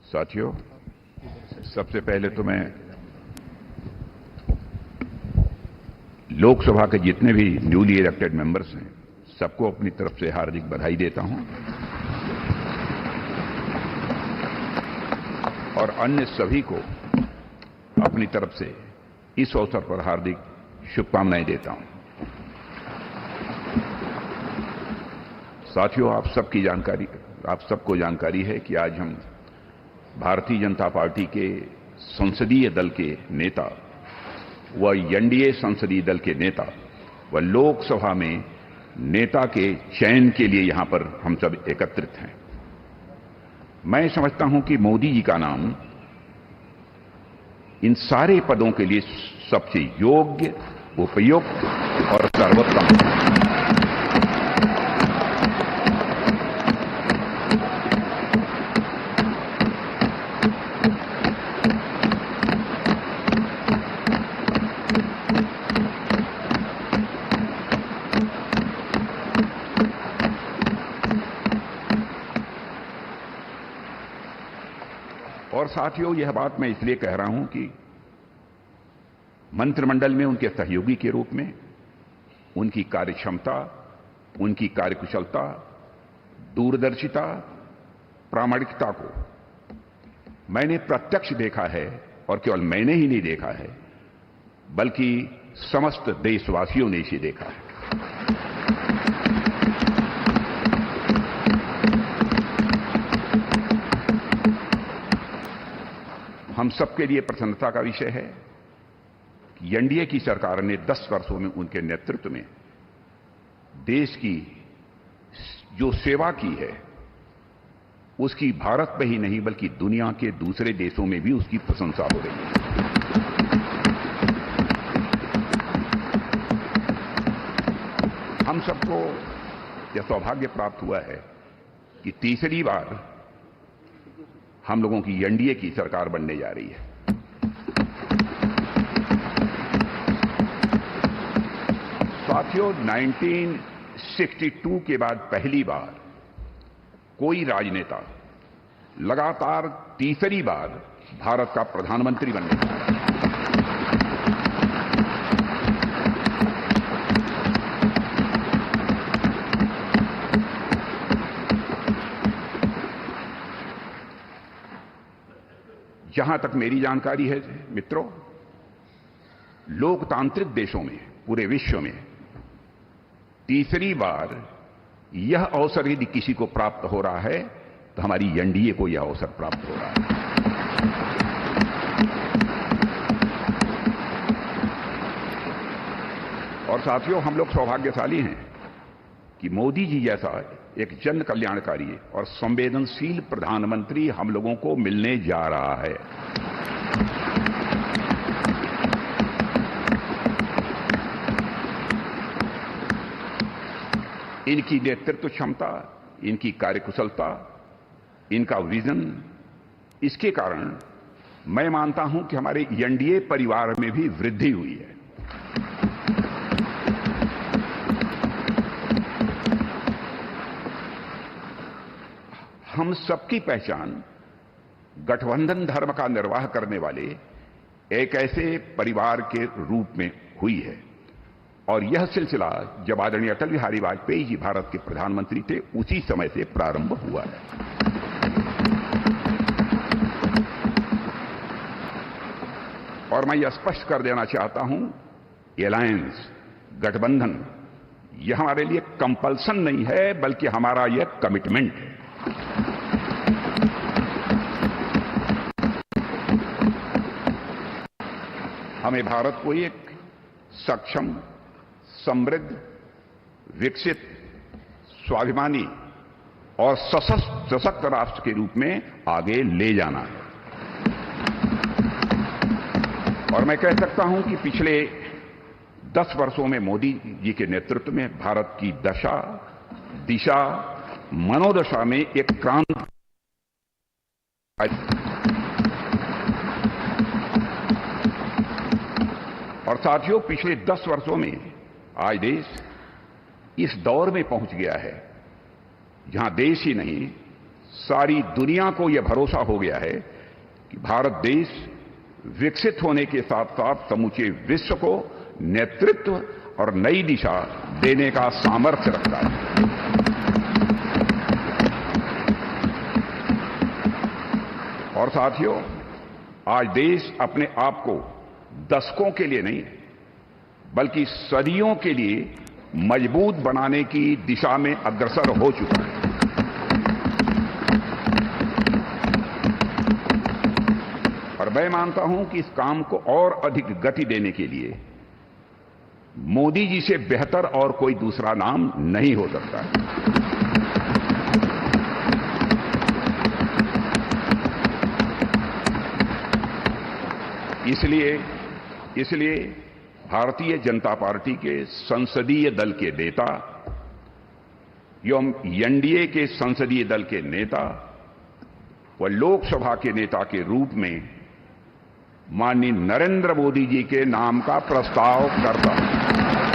साथियों, सबसे पहले तो मैं लोकसभा के जितने भी न्यूली इलेक्टेड मेंबर्स हैं, सबको अपनी तरफ से हार्दिक बधाई देता हूं और अन्य सभी को अपनी तरफ से इस अवसर पर हार्दिक शुभकामनाएं देता हूं। साथियों, आप सबको जानकारी है कि आज हम भारतीय जनता पार्टी के संसदीय दल के नेता व एनडीए संसदीय दल के नेता व लोकसभा में नेता के चयन के लिए यहां पर हम सब एकत्रित हैं। मैं समझता हूं कि मोदी जी का नाम इन सारे पदों के लिए सबसे योग्य, उपयुक्त और सर्वोत्तम है। और साथियों, यह बात मैं इसलिए कह रहा हूं कि मंत्रिमंडल में उनके सहयोगी के रूप में उनकी कार्यक्षमता, उनकी कार्यकुशलता, दूरदर्शिता, प्रामाणिकता को मैंने प्रत्यक्ष देखा है और केवल मैंने ही नहीं देखा है, बल्कि समस्त देशवासियों ने इसे देखा है। हम सबके लिए प्रसन्नता का विषय है कि एनडीए की सरकार ने 10 वर्षों में उनके नेतृत्व में देश की जो सेवा की है, उसकी भारत में ही नहीं बल्कि दुनिया के दूसरे देशों में भी उसकी प्रशंसा हो रही है। हम सबको यह सौभाग्य प्राप्त हुआ है कि तीसरी बार हम लोगों की एनडीए की सरकार बनने जा रही है। साथियों, 1962 के बाद पहली बार कोई राजनेता लगातार तीसरी बार भारत का प्रधानमंत्री बनने जा रहा है। जहां तक मेरी जानकारी है मित्रों, लोकतांत्रिक देशों में पूरे विश्व में तीसरी बार यह अवसर यदि किसी को प्राप्त हो रहा है तो हमारी एनडीए को यह अवसर प्राप्त हो रहा है। और साथियों, हम लोग सौभाग्यशाली हैं कि मोदी जी जैसा एक जन कल्याणकारी और संवेदनशील प्रधानमंत्री हम लोगों को मिलने जा रहा है। इनकी नेतृत्व क्षमता, इनकी कार्यकुशलता, इनका विजन, इसके कारण मैं मानता हूं कि हमारे एनडीए परिवार में भी वृद्धि हुई है। हम सबकी पहचान गठबंधन धर्म का निर्वाह करने वाले एक ऐसे परिवार के रूप में हुई है और यह सिलसिला जब आदरणीय अटल बिहारी वाजपेयी जी भारत के प्रधानमंत्री थे, उसी समय से प्रारंभ हुआ है। और मैं यह स्पष्ट कर देना चाहता हूं, एलायंस, गठबंधन, यह हमारे लिए कंपल्सन नहीं है बल्कि हमारा यह कमिटमेंट है। हमें भारत को एक सक्षम, समृद्ध, विकसित, स्वाभिमानी और सशक्त राष्ट्र के रूप में आगे ले जाना है। और मैं कह सकता हूं कि पिछले 10 वर्षों में मोदी जी के नेतृत्व में भारत की दशा, दिशा, मनोदशा में एक क्रांति। और साथियों, पिछले 10 वर्षों में आज देश इस दौर में पहुंच गया है जहां देश ही नहीं सारी दुनिया को यह भरोसा हो गया है कि भारत देश विकसित होने के साथ साथ समूचे विश्व को नेतृत्व और नई दिशा देने का सामर्थ्य रखता है। और साथियों, आज देश अपने आप को दशकों के लिए नहीं बल्कि सदियों के लिए मजबूत बनाने की दिशा में अग्रसर हो चुका है। और मैं मानता हूं कि इस काम को और अधिक गति देने के लिए मोदी जी से बेहतर और कोई दूसरा नाम नहीं हो सकता है। इसलिए भारतीय जनता पार्टी के संसदीय दल के नेता एवं एनडीए के संसदीय दल के नेता व लोकसभा के नेता के रूप में माननीय नरेंद्र मोदी जी के नाम का प्रस्ताव करता हूं।